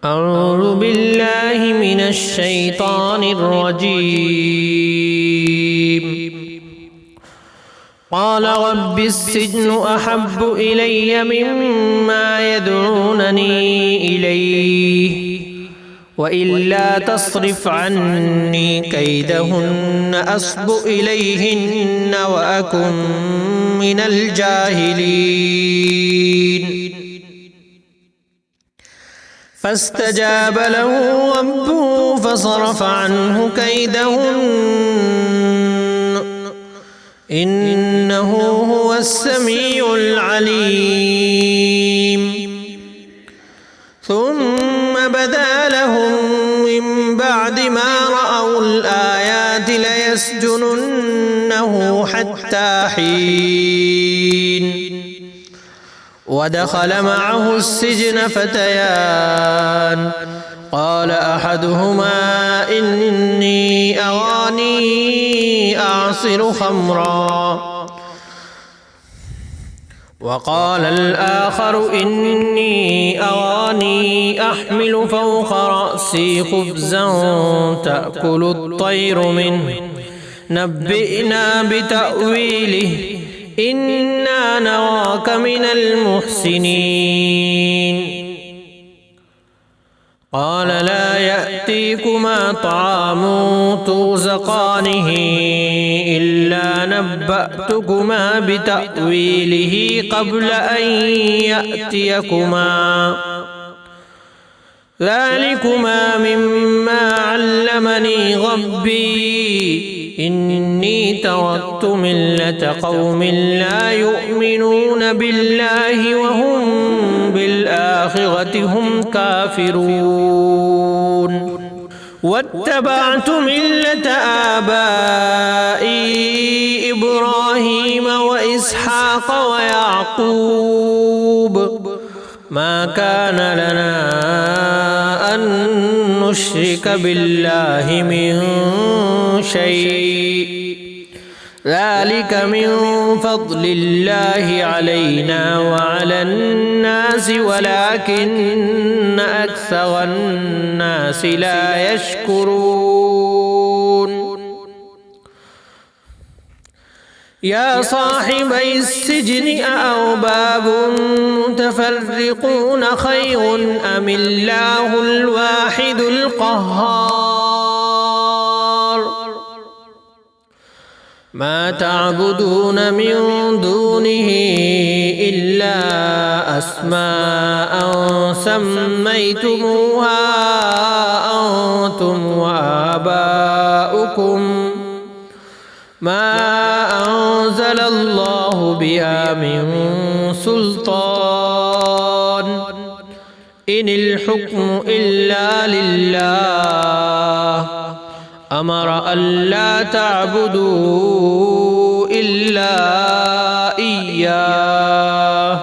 أعوذ بالله من الشيطان الرجيم. قال رب السجن أحب إلي مما يدعونني إليه وإلا تصرف عني كيدهن أصب إليهن وأكن من الجاهلين. فاستجاب له ربه فصرف عنه كيدهن إنه هو السميع العليم. ثم بدا لهم من بعد ما رأوا الآيات ليسجننه حتى حين. ودخل معه السجن فتيان قال أحدهما إني أراني أعصر خمرا وقال الآخر إني أراني أحمل فوق رأسي خبزا تأكل الطير منه نبئنا بتأويله إنا نراك من المحسنين. قال لا يأتيكما طعام ترزقانه إلا نبأتكما بتأويله قبل أن يأتيكما ذلكما مما علمني ربي إني تركت ملة قوم لا يؤمنون بالله وهم بالآخرة هم كافرون. واتبعت ملة آبائي إبراهيم وإسحاق ويعقوب ما كان لنا أن نشرك بالله من شيء ذلك من فضل الله علينا وعلى الناس ولكن أكثر الناس لا يشكرون. يا صاحبي السجن أأرباب متفرقون خير أم الله الواحد القهار. ما تعبدون من دونه إلا أسماء سميتموها أنتم وآباؤكم ما أنزل الله بها من سلطان إن الحكم إلا لله أمر ألا تعبدوا إلا إياه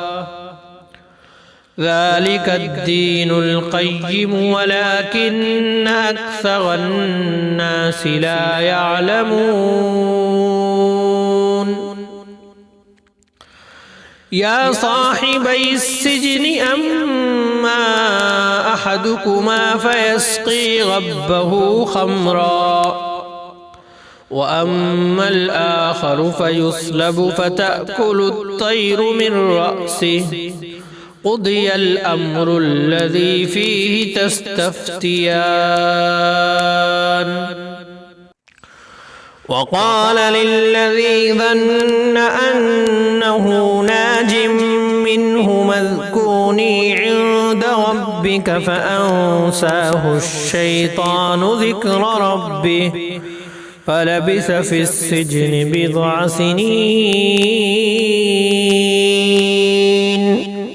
ذلك الدين القيم ولكن أكثر الناس لا يعلمون. يا صاحبي السجن أما أحدكما فيسقي ربه خمرا وأما الآخر فيصلب فتأكل الطير من رأسه قضي الأمر الذي فيه تستفتيان. وقال للذي ظن أنه ناج منه اذكرني عند ربك فأنساه الشيطان ذكر ربه فلبث في السجن بضع سنين